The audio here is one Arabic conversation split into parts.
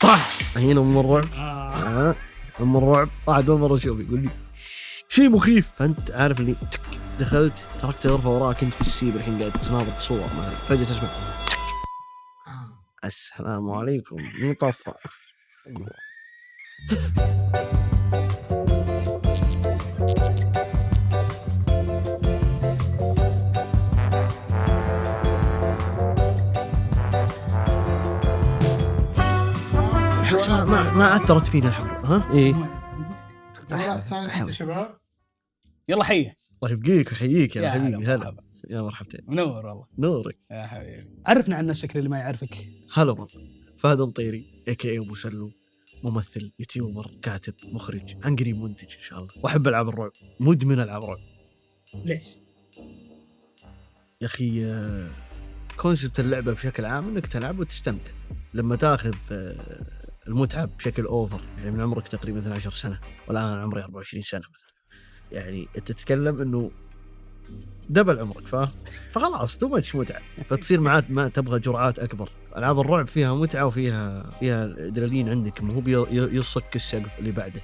صح هنا ام الرعب. ام الرعب قاعد اول مره اشوف يقول لي شيء مخيف، فانت عارف اللي دخلت تركت غرفه وراك كنت في السيب الحين قاعد تناظر صور مثلا، فجاه تسمع السلام عليكم مين طفى. ما اثرت فينا الحمد. ها ايه شباب يلا حيه. الله يبقيك ويحييك يا حبيبي. هلا يا مرحبتين. منور والله. نورك يا حبيبي. عرفنا عن نفسك اللي ما يعرفك. هلا والله. فهد المطيري AKA أبو سلو، ممثل، يوتيوبر، كاتب، مخرج، عن قريب منتج إن شاء الله، وأحب ألعاب الرعب، مدمن ألعاب رعب. ليش؟ يا أخي كونسبت اللعبة بشكل عام إنك تلعب وتستمتع. لما تأخذ المتعة بشكل أوفر، يعني من عمرك تقريبا 12 سنة والآن أنا عمري 24 سنة مثلا، يعني أنت تتكلم إنه دبل عمرك، فخلاص تو ماتش متعة، فتصير معات ما تبغى جرعات أكبر. ألعاب الرعب فيها متعة وفيها أدرينالين عندك، مو يصك السقف اللي بعده.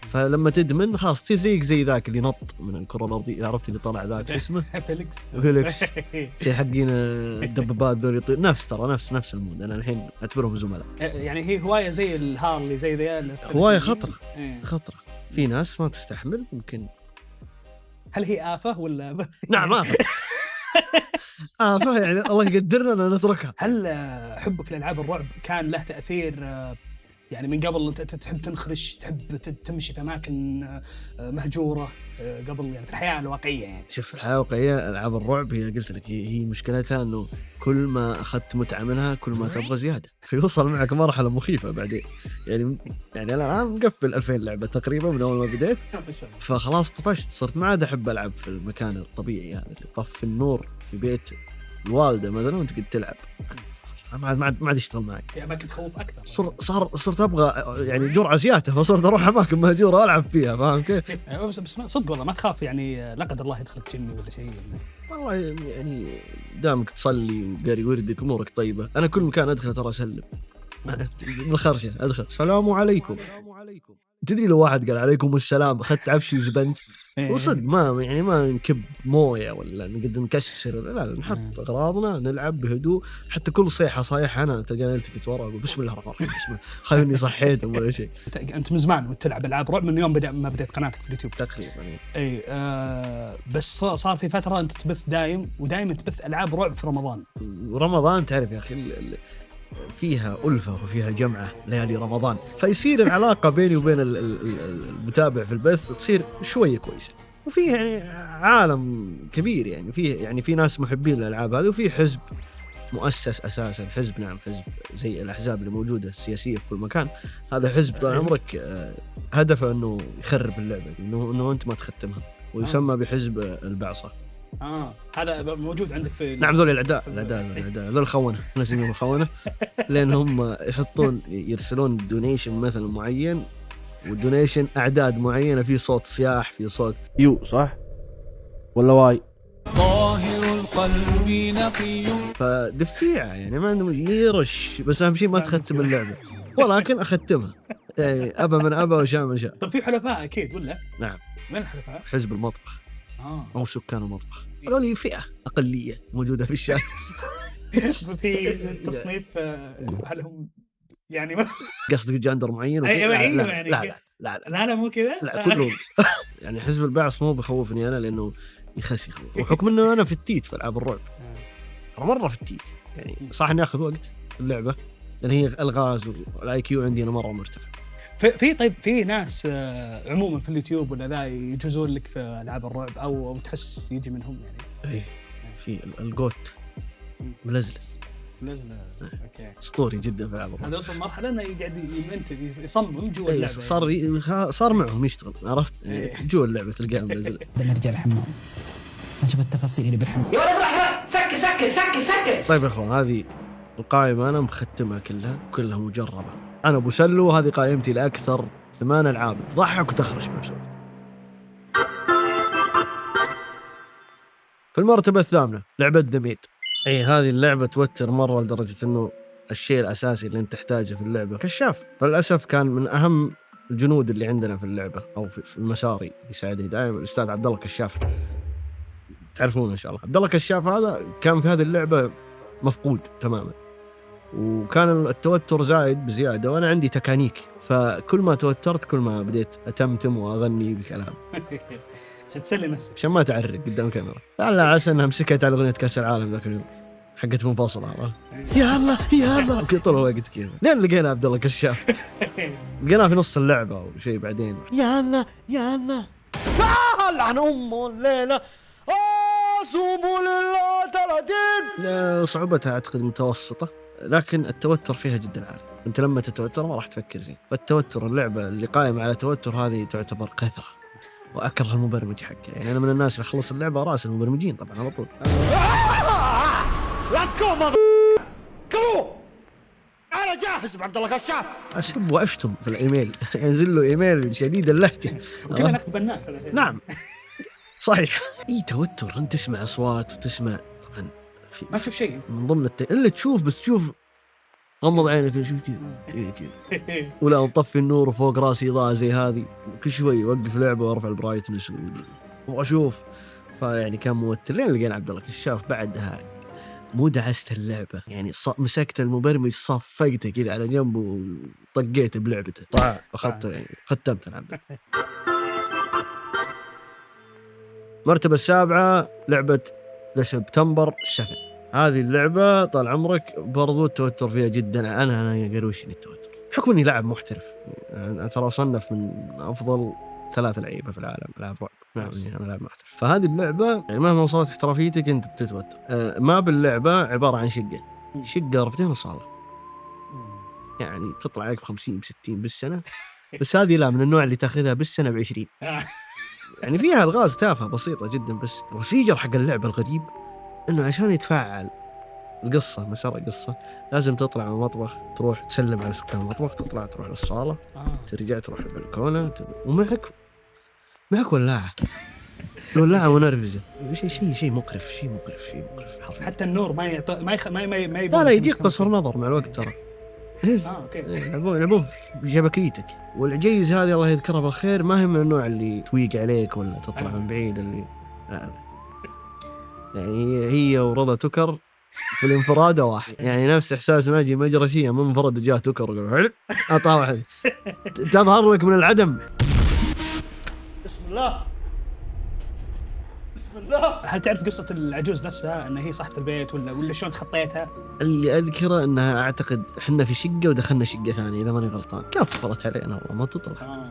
فلما تدمن خلاص تصير زي ذاك اللي نط من الكرة الأرضية، عرفت اللي طلع ذاك اسمه فيليكس تصير حقين الدبابات ذول يطير. نفس المود. أنا الحين أعتبرهم زملاء. يعني هي هواية زي الهارلي زي ذي. هواية خطرة. في ناس ما تستحمل ممكن. هل هي آفة ولا نعم آفة. يعني الله يقدرنا نتركها. هل حبك لألعاب الرعب كان له تأثير يعني من قبل أنت تحب تنخرش، تحب تمشي في أماكن مهجورة قبل، يعني في الحياة الواقعية؟ يعني شوف الحياة الواقعية ألعاب الرعب هي قلت لك هي مشكلتها إنه كل ما أخذت متعة منها كل ما تبغى زيادة، فيوصل معك مرحلة مخيفة بعدين. يعني أنا الآن مقفل 2000 لعبة تقريبا من أول ما بديت، فخلاص طفشت، صرت ما عاد أحب ألعب في المكان الطبيعي هذا اللي طف النور في بيت الوالدة مثلا وأنت قد تلعب، ما عاد يشتغل معي. يعني أماكن تخوف أكثر. صرت أبغى يعني جرعة زيادة، فصرت أروح أماكن مهجورة ألعب فيها، فاهم كيف؟ بس صدق والله ما تخاف يعني لا قدر الله يدخلك جني ولا شيء؟ والله يعني دامك تصلي وقاري وردك أمورك طيبة. أنا كل مكان أدخل ترى أسلم بالخرشة، أدخل السلام عليكم. تدري لو واحد قال عليكم السلام أخذت عفشي وزبنت، وصدق ما نكب موية ولا نقدر نكسر، لا نحط أغراضنا نلعب بهدوء. حتى كل صيحة صايح أنا تلقاني التفت ورا أقول بسم الله الرحمن الرحيم، بسم الله، خايف إني صحيتهم ولا شيء. أنت من زمان وتلعب ألعاب رعب من يوم ما بدأت قناتك في اليوتيوب تقريبا. أي بس صار في فترة أنت تبث ودائما تبث ألعاب رعب في رمضان. رمضان تعرف يا أخي فيها ألفة وفيها جمعة ليالي رمضان، فيصير العلاقة بيني وبين المتابع في البث تصير شوية كويسة، وفيه يعني عالم كبير، يعني في ناس محبين للألعاب هذه، وفي حزب مؤسس أساسا، حزب زي الأحزاب اللي موجودة السياسية في كل مكان. هذا حزب طال عمرك هدفه أنه يخرب اللعبة دي، إنه أنت ما تختمها، ويسمى بحزب البعصة. هذا موجود عندك في نعم. ذول الأعداء ذول الخونة، نسميهم الخونة، لأنهم يرسلون دونيشن مثلا معين، والدونيشن أعداد معينة، في صوت صياح، في صوت يو صح ولا واي، طاهر القلب نقي، فدفيعة يعني ما عندهم يرش، بس أهم شيء ما تختم اللعبة، ولكن أختمها يعني أبا من أبا وشاء من شاء. طب في حلفاء أكيد ولا؟ نعم. من الحلفاء؟ حزب المطبخ أو سكان المطبخ، هذول فئة أقلية موجودة في الشات. في تصنيف هل هم يعني قصدك جندر معين؟ لا مو كذا، لا كلهم. يعني حزب البعث مو بخوفني أنا، لأنه يخسي خوف، وحكم إنه أنا في التيت في ألعاب الرعب، مرة في التيت، يعني صح إني أخذ وقت اللعبة لأن هي الغاز والآي كيو عندي أنا مرة مرتفع. طيب في ناس عموما في اليوتيوب ولا ذا يجوزون لك في ألعاب الرعب أو تحس يجي منهم يعني؟ إيه في الجوت ملزلز اوكي اسطوري جدا في ألعاب الرعب. هذا وصل مرحله انه يقعد يمنتج يصمم جوا اللعبه، صار معهم يشتغل، عرفت جوا اللعبه تلقاه ملزلز. بنرجع الحمام نشوف التفاصيل اللي بالحمام. يا ولد رحمة سكر. طيب يا اخوان، هذه القائمه انا مختمها كلها مجربه. انا ابو سلو، هذه قائمتي لاكثر 8 ألعاب تضحك وتخرج بنفس الوقت. في المرتبه الثامنه لعبه ذا ميد. هذه اللعبه توتر مره لدرجه انه الشيء الأساسي اللي أنت تحتاجه في اللعبة كشاف. فللأسف كان من أهم الجنود اللي عندنا في اللعبة أو في المساري يساعدني دائما الأستاذ عبد الله كشاف، تعرفونه إن شاء الله. عبد الله كشاف هذا كان في هذه اللعبة مفقود تماما، وكان التوتر زايد بزيادة، وأنا عندي تكانيك، فكل ما توترت كل ما بديت أتمتم وأغني بكلام عشان تسلي نفسك، عشان ما تعرق قدام كاميرا. لعل عسى أنها مسكت على أغنية كأس العالم ذاك اليوم حقت منفصلة، يا الله يا الله وكذا طول الوقت كذا. لين لقينا عبد الله كشاف، لقيناه في نص اللعبة أو شيء بعدين، يا الله يا الله لعن أمه الليلة صوموا لله 30. صعوبتها أعتقد متوسطة، لكن التوتر فيها جدا عالي. أنت لما تتوتر ما راح تفكر زين، فالتوتر اللعبة اللي قائمة على توتر هذه تعتبر كثرة، وأكره المبرمج حقه. يعني أنا من الناس اللي خلص اللعبة رأس المبرمجين طبعا على طول. أنا جاهز بعبد الله كشاف. أسب وأشتم في الإيميل ينزل له إيميل شديد اللهجة وكذا نكتب بناء. نعم صحيح. إيه توتر، أنت تسمع أصوات وتسمع طبعا ما تشوف شيء من ضمن إلا تشوف، بس تشوف غمض عينك شوف كذا كذا ولا مطفي النور وفوق راسي إضاءة زي هذه، كل شوي وقف لعبة وارفع البرايتنس وأشوف. فيعني كان موتر. لين لقينا عبد الله كشاف بعدها مو دعست اللعبة، يعني مسكت المبرمج صفقته كذا على جنب وطقيته بلعبته طاع أخذته، يعني ختمت العب. مرتبة السابعة لعبة سبتمبر 7. هذه اللعبة طال عمرك برضو التوتر فيها جدا. أنا يقروشني التوتر بحكم إني لاعب محترف، يعني ترى أصنف من أفضل 3 لعيبة في العالم لاعب رعب. نعم أنا لاعب محترف. فهذه اللعبة يعني مهما وصلت احترافيتك أنت بتتوتر. ما باللعبة عبارة عن شقة رفتين وصالة، يعني تطلع عليك ب50 ب60 بالسنة، بس هذه لا من النوع اللي تاخذها بالسنة ب20. يعني فيها الغاز تافهة بسيطة جدا، بس البروسيجر حق اللعبة الغريب إنه عشان يتفاعل القصة مسار القصة لازم تطلع من المطبخ، تروح تسلم على سكان المطبخ، تطلع تروح للصالة، ترجع تروح البلكونة، ومعك ولاعة منرفزة. شيء مقرف حرفيا. حتى النور ما يعطي ما لا يجيك قصر نظر مع الوقت ترى. اوكي يلعبون في شبكيتك. والعجيز هذه الله يذكرها بالخير ما هي من النوع اللي تويق عليك ولا تطلع من بعيد، اللي لا. يعني هي ورضا تكر في الانفراد واحد، يعني نفس إحساس ناجي مجرشية منفرد وجاه تكر وقال أطاوح تظهر لك من العدم. بسم الله. هل تعرف قصة العجوز نفسها أنها هي صاحبة البيت ولا شلون خطيتها؟ اللي أذكره أنها أعتقد إحنا في شقة ودخلنا شقة ثانية إذا ماني غلطان، كفرت علينا والله ما تطلع.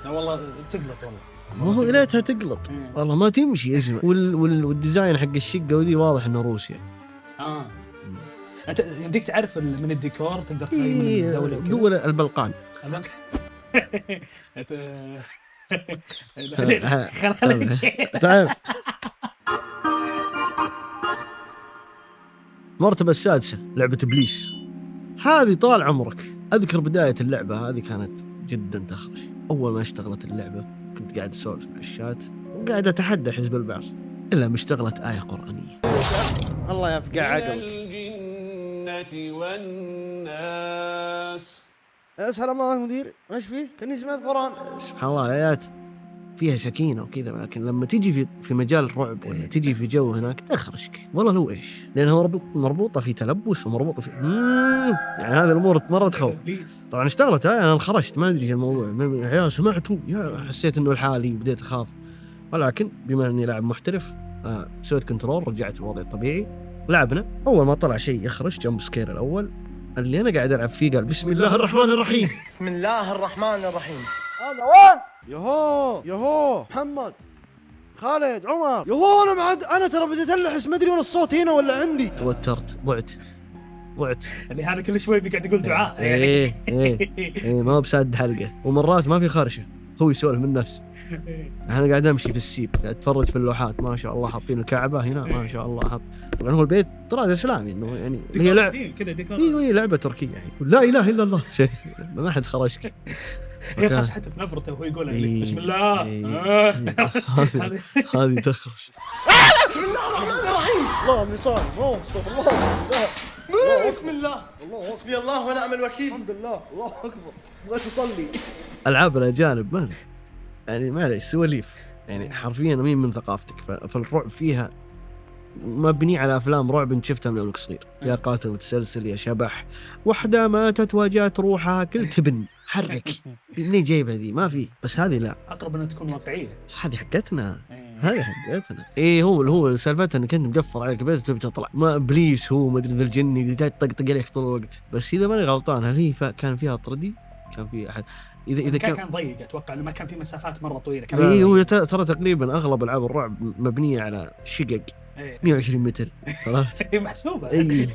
لا والله تقلط والله. ما هو ليتها تقلط والله ما تمشي اسمه. والديزاين حق الشقة وذي واضح إنه روسيا. أنت يمديك تعرف من الديكور تقدر تقيم من الدولة وكذا. دول البلقان. خليك. مرتبة السادسة لعبة إبليس. هذه طال عمرك أذكر بداية اللعبة هذه كانت جدا تخرج. أول ما اشتغلت اللعبة كنت قاعد أسولف مع الشات وقاعد أتحدى حزب البعث، إلا ما اشتغلت آية قرآنية. الله يفقع عقلك. الجنة والناس. أسأل الله المدير ايش فيه؟ كني سمعت قرآن. سبحان الله الآيات فيها سكينة وكذا، لكن لما تيجي في مجال الرعب ولا تيجي في جو هناك تخرجك والله لو ايش، لأنها مربوطة في تلبس ومربوطة في يعني هذه الأمور مرة تخوف. طبعا اشتغلت أنا انخرجت ما أدري ايش الموضوع، يا سمعتوا يا حسيت إنه الحالي بديت أخاف، ولكن بما إني لاعب محترف سويت كنترول رجعت الوضع الطبيعي. لعبنا أول ما طلع شيء يخرج جنب سكير الأول اللي أنا قاعد ألعب فيه قال بسم الله الرحمن الرحيم. بسم الله الرحمن الرحيم. هذا وين؟ يهو محمد خالد عمر يهو أنا ترى بديت ألحس ما أدري وين الصوت هنا ولا عندي. توترت ضعت اللي هذا كل شوي بيقعد يقول دعاء. إيه ما هو بساد حلقة، ومرات ما في خرشة هو يسولف من نفسه. أنا قاعد أمشي في السيب قاعد أتفرج في اللوحات ما شاء الله حاطين الكعبة هنا ما شاء الله حط. طبعا هو البيت طراز إسلامي إنه يعني هي لعبة كذا هي لعبة تركية يعني لا إله إلا الله شيء ما حد خرجك. هي خاص حتى في نبرته وهو يقول بسم الله. هذه تخرج. بسم الله الرحمن الرحيم. اللهم صل الله بسم الله حسبي الله ونعم الوكيل. الحمد لله، الله اكبر، بغيت اصلي. العاب الاجانب ما يعني معليش سواليف، يعني حرفيا مين من ثقافتك، فالرعب فيها مبني على افلام رعب انت شفتها من وانك صغير، يا قاتل متسلسل، يا شبح، وحده ماتت واجات روحها، كل تبن حرك. منين جايبها ذي؟ ما في. بس هذه لا، اقرب انها تكون واقعيه. هذه حقتنا، هذه حقتنا. ايه هو سالفتها انك انت مقفر عليك البيت وتبي تطلع، ما ابليس هو ما ادري ذا الجني اللي قاعد يطقطق عليك طول الوقت. بس اذا ماني غلطان هل هي كان فيها طردي؟ كان في احد اذا كان ضيق، اتوقع انه ما كان في مسافات مره طويله. كان اي هو ترى تقريبا اغلب العاب الرعب مبنيه على شقق 120 متر، عرفت؟ محسوبه. اي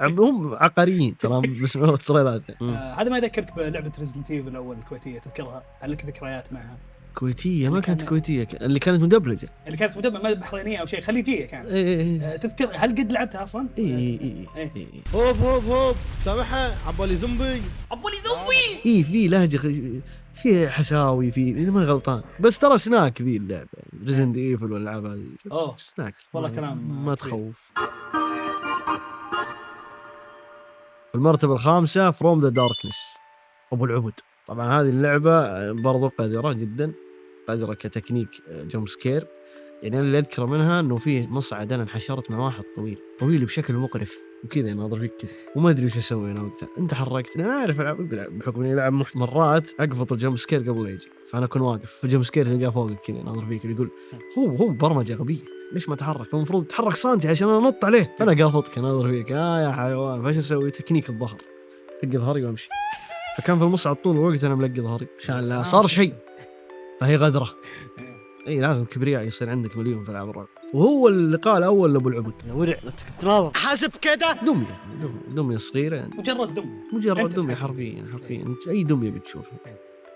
هم عقاريين ترى، بس التريلات. هذا ما يذكرك بلعبه ريزدنت ايفل الاول الكويتيه، تذكرها؟ هل لك ذكريات معها؟ كويتيه؟ ما كانت كويتيه، اللي كانت مدبلجه، اللي كانت مدبلجه، ما بحرينيه او شيء، خليجيه كانت. تذكر؟ هل قد لعبتها اصلا؟ اي هوب سامحها، عبالي زومبي. اي في لهجه في حساوي، في اذا ما غلطان. بس ترى سناك ذي اللعبه، ريزدنت ايفل والالعاب هذه سناك، والله كلام ما تخوف. في المرتبه الخامسه فروم ذا داركنس، ابو العبد. طبعا هذه اللعبه برضو قادره جدا، قادره كتكنيك جمب سكير. يعني أنا اللي أذكره منها إنه فيه مصعد أنا انحشرت مع واحد طويل بشكل مقرف، وكذا ناظر فيك كذا وما أدري وش أسوي أنا وقتها. أنت حركت، أنا أعرف ألعب بحكم إني ألعب مرات أقفط الجمب سكير قبل لا يجي، فأنا أكون واقف فالجمب سكير تلقاه فوقك كذا ناظر فيك، يقول هو برمجة غبية، ليش ما تحرك؟ المفروض تحرك سنتي عشان أنط عليه، فأنا قافطك ناظر فيك يا حيوان. فايش أسوي؟ تكنيك الظهر، لقي ظهري وأمشي. فكان في المصعد طول الوقت أنا ملقي ظهري عشان لا صار شيء، فهي غدرة. اي لازم كبرياء يصير عندك مليون في العاب الرعب. وهو اللي قال اول لابو العبد، ورع تناظر حاسب كده، دميه صغيره يعني. مجرد دميه حرفيا انت اي دميه بتشوفها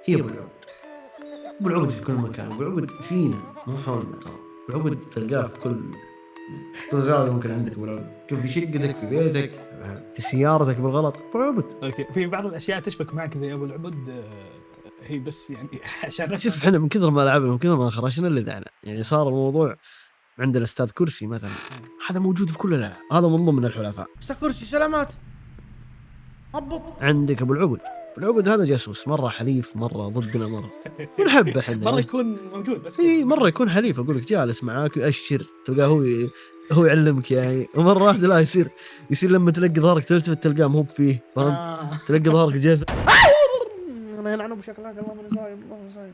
هي ابو العبد. ابو العبد في كل مكان، ابو العبد فينا مو حولنا ترى. ابو العبد تلقاه في كل تلقاه، ممكن عندك ابو العبد في شقتك، في بيتك، في سيارتك بالغلط ابو العبد. اوكي، في بعض الاشياء تشبك معك زي ابو العبد، هي بس يعني عشان شوف احنا من كثر ما لعبنا من كثر ما خرجنا اللي دعنا، يعني صار الموضوع عندنا استاذ كرسي مثلا، هذا موجود في كل الالعاب، هذا من ضمن الحلفاء. استاذ كرسي سلامات هبط. عندك ابو العبد، العبد هذا جاسوس، مره حليف، مره ضدنا، مره ونحبه احنا. مره يكون موجود بس اي مره يكون حليف، اقول لك جالس معاك ويأشر، تلقاه هو يعلمك يعني. ومره واحده لا يصير لما تلقي ظهرك تلتفت تلقاه مو فيه، فهمت؟ تلقي ظهرك جاثم انا يلعنه بشكلك، الله من صايم.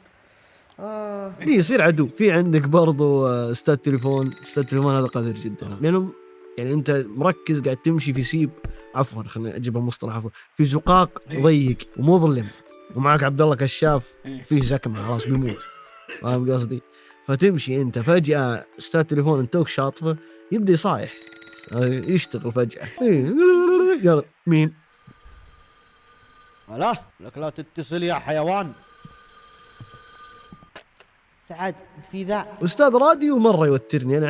يصير عدو. في عندك برضو استاذ تليفون هذا قادر جدا، لانه يعني انت مركز قاعد تمشي في سيب، عفوا خليني اجيبها مصطلح، عفوا في زقاق ضيق ومظلم، ومعك عبد الله كشاف فيه زكمه خلاص بيموت، فاهم قصدي؟ فتمشي انت فجاه استاذ تليفون انت شاطفه يبدا يصايح يشتغل فجاه. يلا مين؟ لا لك لا تتصل يا حيوان. سعد في ذا استاذ راديو مره يوترني، انا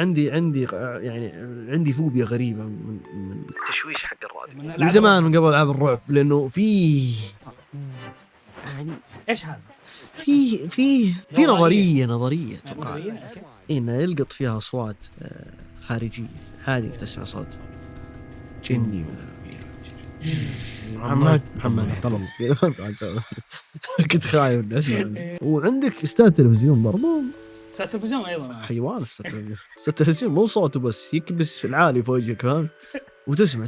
عندي فوبيا غريبه من التشويش حق الراديو من زمان، من قبل العاب الرعب، لانه في يعني ايش هذا؟ في نظريه تقال انه يلقط فيها اصوات خارجيه، هذه تسمع صوت جني مثلا، محمد قلم كنت خايف الناس. وعندك استاذ تلفزيون برضو، استاذ تلفزيون ايضا حيوان. استاذ تلفزيون مو صوته بس، يكبس في العالي في وجهك، فاهم؟ وتسمع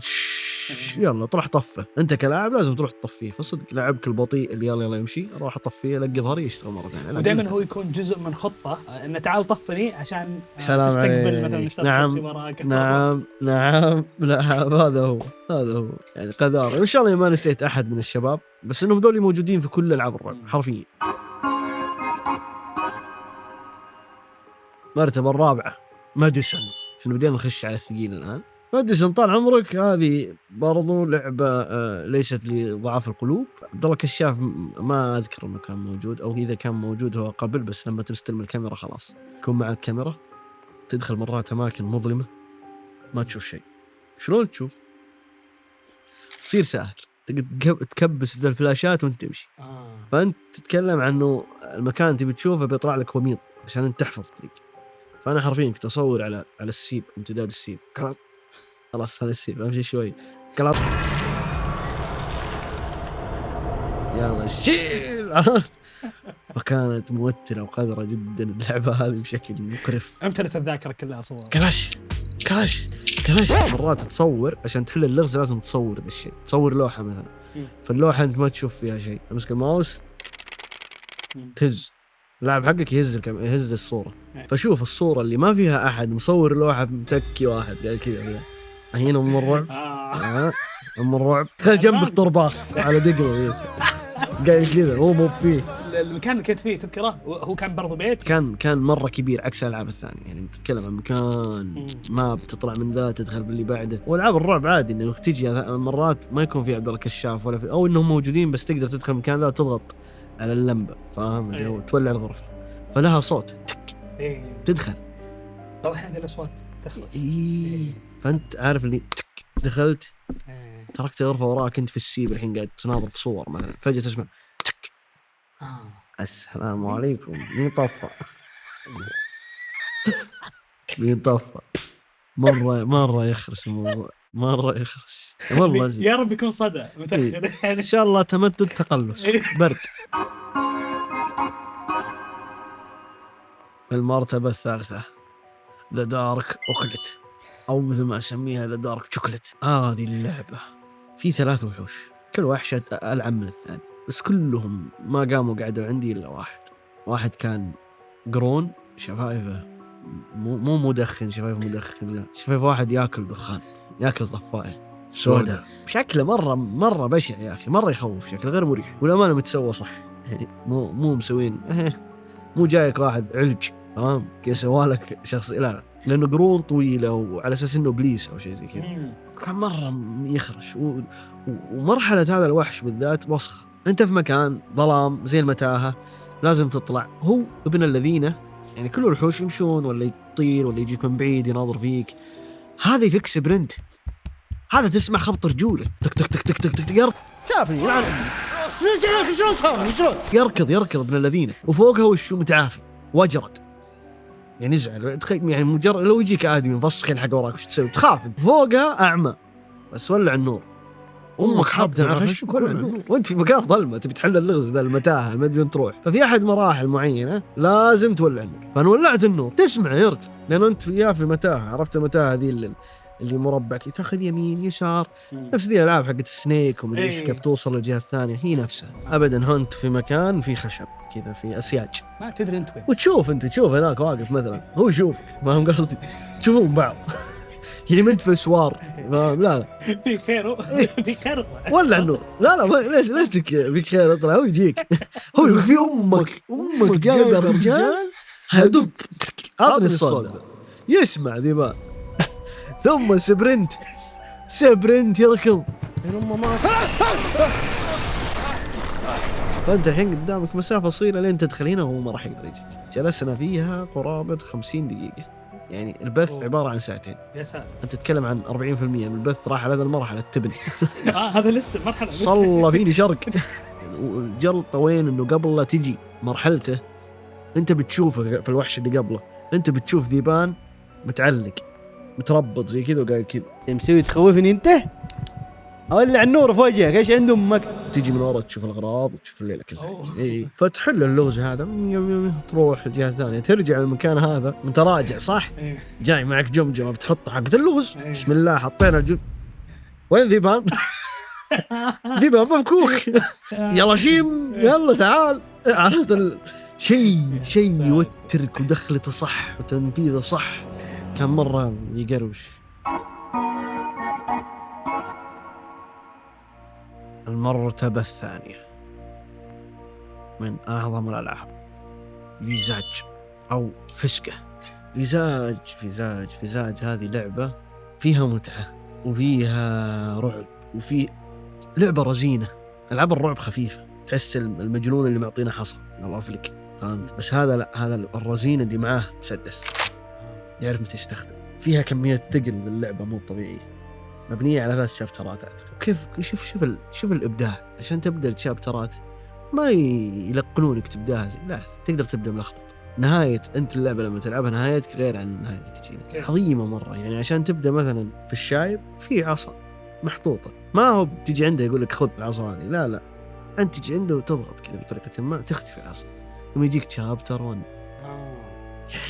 يلا طرح طفه. انت كلاعب لازم تروح تطفيه، فصدق لاعبك البطيء اللي يلا يمشي، اروح اطفيه الاقي ظهري يشتغل مره ثانيه. ودائما هو يكون جزء من خطه انه تعال طفني عشان تستقبل مثلا استاذ كرسي وراك. نعم لا هذا هو يعني قدار. ان شاء الله ما نسيت احد من الشباب، بس انهم ذولي موجودين في كل العاب الرعب حرفيا. المرتبه الرابعه ماديسون. احنا بدينا نخش على الثقيل الان. ماديسون طال عمرك هذه برضو لعبة ليست لضعاف القلوب. عبد الله كشاف ما أذكر إنه كان موجود، أو إذا كان موجود هو قبل، بس لما تستلم الكاميرا خلاص يكون معك كاميرا، تدخل مرات أماكن مظلمة ما تشوف شيء. شلون تشوف؟ تصير ساهر، تكبس في الفلاشات وانت تمشي. فأنت تتكلم عنه المكان تبي تشوفه بيطلع لك وميض عشان انت تحفظ الطريق. فأنا حرفيا كنت أصور على السيب، امتداد السيب، خلاص هذا السيب امشي شوي كلاب يلا شيل عرفت. فكانت موترة وقذرة جدا اللعبة هذه بشكل مقرف. امتلت الذاكرة كلها صور. كلاش مرات تصور عشان تحل اللغز لازم تصور ذا الشيء، تصور لوحة مثلا، فاللوحة انت ما تشوف فيها شيء، تمسك الماوس تهز، اللاعب حقك يهز الصورة، فشوف الصورة اللي ما فيها أحد مصور لوحة متكي واحد قال كذا هنا أم الرعب. أم الرعب خل جنبك طرباخ على دقله قال كذا هو مو فيه. المكان اللي كنت فيه تذكره هو كان برضو بيت، كان مرة كبير عكس الألعاب الثانية، يعني تتكلم عن مكان ما بتطلع من ذا تدخل باللي بعده. والألعاب الرعب عادي إنك تجي مرات ما يكون في عبد الله كشاف ولا في، أو إنهم موجودين بس تقدر تدخل مكان ذا وتضغط على اللمبة، فاهم اللي هو تولع الغرفة فلها صوت تك تدخل. واضح عندي الأصوات تخلص. فأنت عارف اللي تك دخلت تركت غرفة وراك أنت في السيب الحين قاعد تناظر في صور مثلا، فجأة تسمع تك السلام عليكم مين طفى مين طفى. مرة يخرس الموضوع، مرة يخرس والله. يا رب يكون صدى متأخر. إن شاء الله تمدد تقلص برد. المرتبة الثالثة ذا دارك أوكلت، أو مثل ما أسميها ذا دارك شوكلت. هذه اللعبة في 3 وحوش، كل وحش ألعب من الثاني، بس كلهم ما قاموا قعدوا عندي إلا واحد كان قرون شفايفه مو مدخن، شفايفه مدخن لا، شفايف واحد ياكل دخان، ياكل طفاية سودا بشكله مرة بشع يا أخي، مرة يخوف، شكله غير مريح والأمانة متسوى صح، يعني مو مسوين مو جايك واحد علج تمام كي سوالك شخص لا، لأنه قرون طويلة وعلى أساس إنه إبليس أو شيء زي كذا، كان مرة يخرش. ومرحلة هذا الوحش بالذات وسخة، أنت في مكان ظلام زي المتاهة لازم تطلع، هو ابن الذين يعني كل الوحوش يمشون ولا يطير ولا يجيك من بعيد يناظر فيك، هذا يفك سبرنت، هذا تسمع خبط رجوله تك تك تك تك تك تك تك شافني يعني شلون صارني شلون يركض ابن الذين، وفوقها وشو متعافي وجرد يعني يزعل يعني مجرد لو يجيك آدمي مفسخ يلحق وراك وش تسوي؟ تخاف. فوقها أعمى بس ولع النور، أمك حابة على خشك ولع النور وأنت في مكان ظلمة تبي تحل اللغز ذا المتاهة ما أدري تروح، ففي أحد مراحل معينة لازم تولع النور، فأنا ولعت النور تسمع يركض لأنه أنت يا في متاهة، عرفت المتاهة ذي اللي مربع تاخذ يمين يسار، نفس ذي الألعاب حقت السنيك ومدري ايش كيف توصل للجهة الثانية، هي نفسها أبدا. هونت في مكان في خشب كذا في أسياج ما تدري أنت وين، وتشوف هناك واقف مثلا هو يشوفك، ما هم قصدي تشوفون بعض يعني منت في سوار لا في خير في خير ولع النور لا ليش في خير اطلع هو يجيك هو في أمك جايبه رجال هدق عطني الصوت يسمع ذبان ثم سبرنت يركض فأنت الحين قدامك مسافة صغيرة لين تدخل هنا وهو ما راح يقدر يجيك. جلسنا فيها قرابة 50 دقيقة، يعني البث عبارة عن 2 ساعة. يا ساتر أنت تتكلم عن 40% من البث راح على هذا المرحلة تبني. هذا لسه مرحلة صلى فيني شرق. الجلطة وين إنه قبل لا تجي مرحلته أنت بتشوفه في الوحش اللي قبله، أنت بتشوف ذيبان متعلق متربط زي كذا وقاعد كذا مسوي تخوفني انت اولع النور في وجهك ايش عنده امك تيجي من ورا تشوف الأغراض وتشوف الليلة كلها فتحل اللغز هذا تروح الجهة الثانية ترجع للمكان هذا انت راجع صح جاي معك جمجمة بتحط حقة اللغز بسم الله حطينا الجم وين ذيبان ذيبان مفكوك يلا شيم يلا تعال عرفت شيء يوترك ودخلته صح وتنفيذه صح كان مرة يقروش. المرتبة الثانية من أعظم الألعاب فيزاج أو فسقة. فيزاج هذه لعبة فيها متعة وفيها رعب وفي لعبة رزينة. ألعاب الرعب خفيفة تحس المجنون اللي معطينا حصى الله أفلك فهمت، بس هذا لا، هذا الرزين اللي معاه مسدس يعرف متى يستخدم. فيها كمية ثقل للعبة مو طبيعية، مبنية على 3 شابترات. وكيف شوف الإبداع عشان تبدأ الشابترات ما يلقنونك تبداها لا تقدر تبدأ ملخبط. نهاية أنت اللعبة لما تلعبها نهايتك غير عن النهاية اللي تجينا عظيمة مرة. يعني عشان تبدأ مثلا في الشايب في عصا محطوطة، ما هو بتجي عنده يقول لك خذ العصا هذه، لا أنت تجي عنده وتضغط كذا بطريقة ما تختفي العصا، ثم يجيك شابتر 1.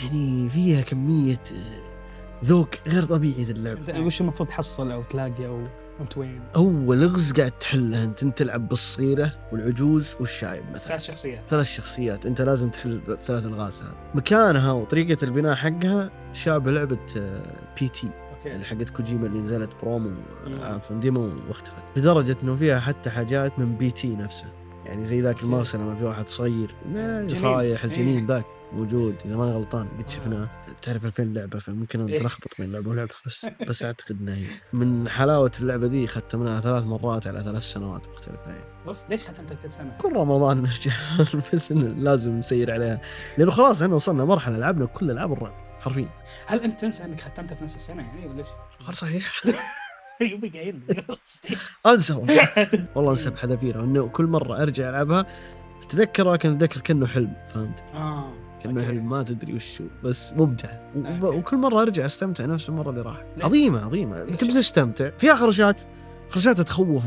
يعني فيها كمية ذوق غير طبيعي ذي اللعبة. وش المفروض تحصل أو تلاقي أو أنت وين؟ أول لغز قاعد تحلها أنت تلعب بالصغيرة والعجوز والشايب مثلا، 3 شخصيات أنت لازم تحل 3 ألغاز. هذا مكانها وطريقة البناء حقها تشابه لعبة PT اللي حقت كوجيما اللي نزلت برومو عفوا ديمو واختفت، لدرجة إنه فيها حتى حاجات من BT نفسه، يعني زي ذاك الموسم لما في واحد صغير صايح الجنين ذاك موجود إذا ما أنا غلطان قد شفناه. تعرف 2000 لعبة فممكن نلخبط بين لعبة ولعبة، بس أعتقد إنها هي. من حلاوة اللعبة دي ختمناها 3 مرات على 3 سنوات مختلفة يعني. ليش ختمتها 3 سنة؟ كل رمضان نرجع لازم نسير عليها، لأنه خلاص إحنا وصلنا مرحلة لعبنا كل ألعاب الرعب حرفيا. هل أنت تنسى إنك ختمتها في نفس السنة يعني ولا إيش؟ صحيح. يبي قايل أنسى والله أنسى بحذافيرها، إنه كل مرة أرجع ألعبها أتذكر، لكن أتذكر كأنه حلم، فهمت؟ كأنه حلم ما تدري وشو، بس ممتع وكل مرة أرجع أستمتع نفس المرة اللي راح. عظيمة أنت بتستمتع فيها. خرشات تخوف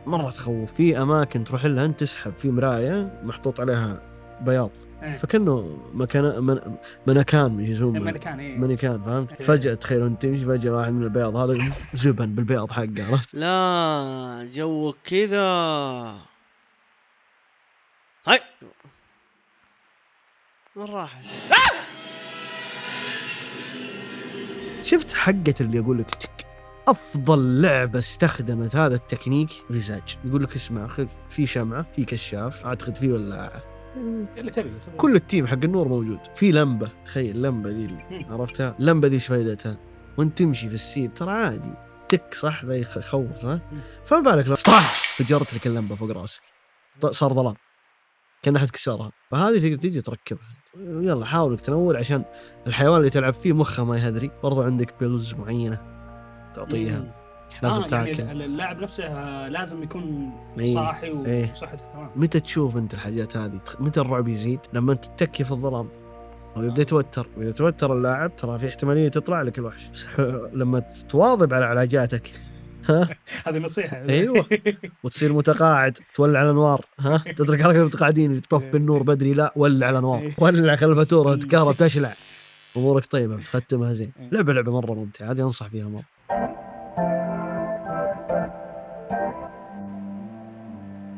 مرة تخوف. في أماكن تروح لها أنت تسحب في مراية محطوط عليها بياض فكأنه منكان منكان فهمت؟ فجأة تخيل أنت تمشي فجأة واحد من البياض هذا زبن بالبياض حقه، عرفت؟ لا جوك كذا. هاي من راحت شفت حقة اللي يقول لك أفضل لعبة استخدمت هذا التكنيك غزاج. يقول لك اسمع خذ في شمعة في كشاف أعتقد في ولاعة اللي تبي، كل التيم حق النور موجود، في لمبة، تخيل اللمبة دي عرفتها؟ اللمبة دي ايش فايدتها؟ وانت تمشي في السير ترى عادي تك صح ذا يخوف ها؟ فما بالك لو فجرت لك اللمبة فوق راسك صار ظلام كان أحد كسرها. فهذه تقدر تيجي تركبها. يلا حاول تنور عشان الحيوان اللي تلعب فيه مخه ما يهدري. برضو عندك بيلز معينة تعطيها لازم تاكل. يعني اللاعب نفسه لازم يكون صاحي وصحته تمام. متى تشوف انت الحاجات هذه؟ متى الرعب يزيد؟ لما انت تتكي في الظلام او يبدا يتوتر، واذا توتر اللاعب ترى في احتماليه تطلع لك الوحش. لما تواظب على علاجاتك هذه نصيحه. ايوه وتصير متقاعد تولع الانوار تترك حركه المتقاعدين تطفي النور بدري، لا ولع الانوار ولع خلف الفاتوره الكهرباء تشلع امورك طيبه بتختمها زين. لعبه مره ممتعه هذه انصح فيها مره.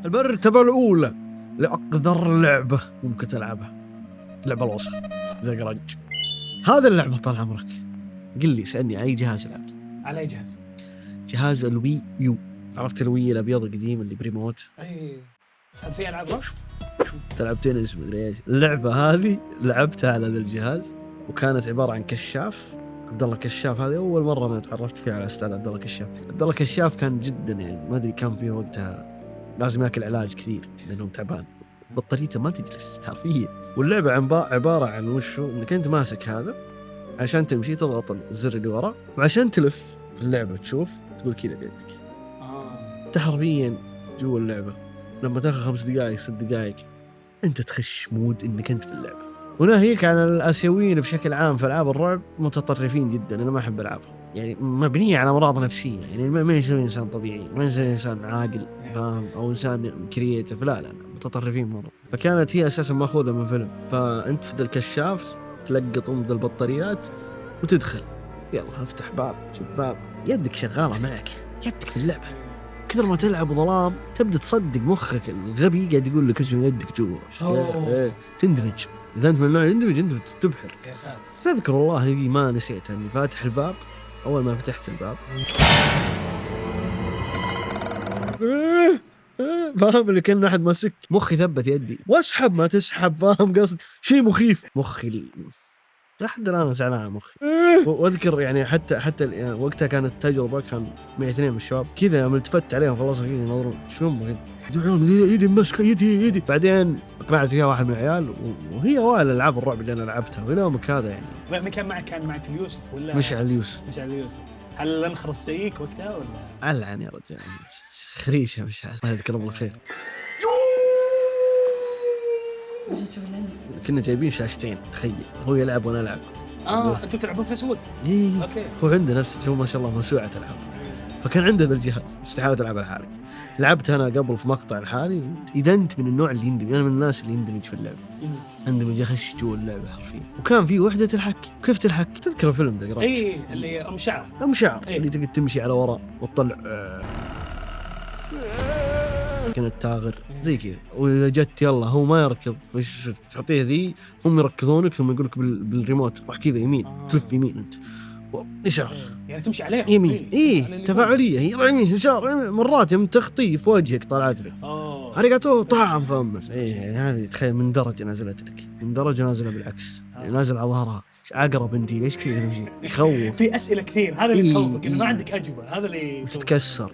المرتبة الأولى لأقذر لعبة ممكن تلعبها لعبة الوسخة ذا جراج. هذا اللعبة طال عمرك قل لي سألني أي جهاز لعبته؟ على أي جهاز؟ جهاز الوي يو. عرفت الوي الأبيض القديم اللي بريموت؟ أي هل في ألعاب رش؟ تلعب تنس مدري إيش. اللعبة هذه لعبتها على ذا الجهاز وكانت عبارة عن كشاف. عبد الله كشاف هذه أول مرة أنا تعرفت فيها على أستاذ عبد الله كشاف. عبد الله كشاف كان جدا يعني ما أدري كان فيه وقتها لازم ياكل علاج كثير لأنه تعبان بطاريته ما تجلس حرفيا. واللعبة عبارة عن وشو انك انت ماسك هذا عشان تمشي تضغط الزر اللي ورا وعشان تلف في اللعبة تشوف تقول كذا بيدك. انت حرفيا جوا اللعبة لما تاخذ 5 دقائق 6 دقائق انت تخش مود انك انت في اللعبة. وناهيك عن الآسيويين بشكل عام في ألعاب الرعب متطرفين جدا. أنا ما أحب ألعبهم يعني مبنية على أمراض نفسية يعني ما يسوي إنسان طبيعي ما يسوي إنسان عاقل فاهم أو إنسان كرييتيف لا متطرفين مرة. فكانت هي أساسا مأخوذة من فيلم. فأنت في الكشاف تلقط أمد البطاريات وتدخل يلا افتح باب شباب يدك شغالة معك يدك في اللعبة. كثر ما تلعب ظلام تبدأ تصدق مخك الغبي قاعد يقول لك اسم يدك جوا تندمج. إذا أنت من النوع يندمج أنت تبحر. فاذكر الله هذه ما نسيتها إني فاتح الباب. أول ما فتحت الباب فاهم اللي كان أحد ماسك مخي ثبت يدي واسحب ما تسحب فاهم قصد شيء مخيف مخي لحد الآن زعلان مخي. واذكر يعني حتى يعني وقتها كانت تجربة كان معي 2 من الشباب كذا لما التفت عليهم خلاص كذا نظروا شو يدي مسكه يدي. بعدين اقنعت فيها واحد من العيال وهي اوائل العاب الرعب اللي انا لعبتها والى يومك هذا يعني. ما كان معك اليوسف ولا مشعل اليوسف؟ هل الانخرط زيك وقتها ولا؟ ألعن يا رجال خريشه مشعل الله يذكره بالخير. كنا جايبين شاشتين تخيل هو يلعب وانا العب. انتوا تلعبون في سود؟ اوكي. هو عنده نفس شو ما شاء الله موسوعه العاب فكان عنده ذا الجهاز استحاول تلعب لحالك. لعبت انا قبل في مقطع لحالي، اذا انت من النوع اللي يندمج، انا من الناس اللي يندمج في اللعبه، اندمج اخش جوا اللعبه حرفيا. وكان في وحده الحك، كيف تلحك؟ تذكر الفيلم ده؟ اي اللي ام شعر اللي تقدر تمشي على وراء وتطلع كانت تاغر زي كذا، واذا جت يلا هو ما يركض فش تعطيه ذي، هم يركضونك ثم يقولك بالريموت روح كذا يمين، تلف يمين انت يسار يعني تمشي عليهم يمين. تفاعليه، هي يمين يسار. مرات يوم تخطي في وجهك طلعت لك هريقته طعم فمس. هذه تخيل من درجه نزلت لك، من درجه نازله بالعكس، نازل على ظهرها. عقرب انتي ليش كذا تمشي؟ يخوف. في اسئله كثير، هذا اللي يخوفك انه ما عندك اجوبه، هذا اللي تتكسر.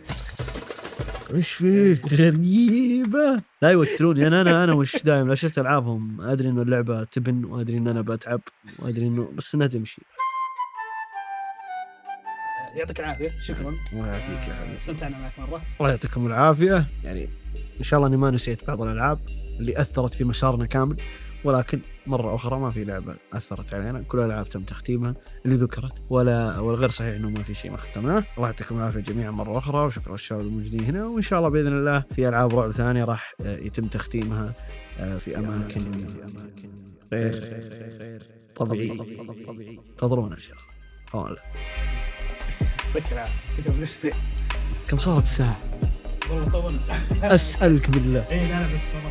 ايش فيه غريبه؟ لا يوتروني انا وش دايم لا شفت العابهم ادري انه اللعبه تبن، وادري ان انا بتعب، وادري انه بس انها تمشي. يعطيك العافيه، شكرا. الله يعافيك يا حبيبي، استمتعنا معك مره. الله يعطيكم العافيه. يعني ان شاء الله اني ما نسيت بعض الالعاب اللي اثرت في مسارنا كامل، ولكن مرة أخرى ما في لعبة أثرت علينا، كل الألعاب تم تختيمها اللي ذكرت، والغير صحيح إنه ما في شيء ما ختمناه. الله يعطيكم العافية جميعا مرة أخرى، وشكرا للشباب الموجودين هنا، وإن شاء الله بإذن الله في ألعاب رعب ثانية راح يتم تختيمها في أماكن غير طبيعية. انتظرونا إن شاء الله. يعطيك العافية، شكرا جزيلا. كم صارت الساعة؟ والله طولنا. أسألك بالله. لا بس والله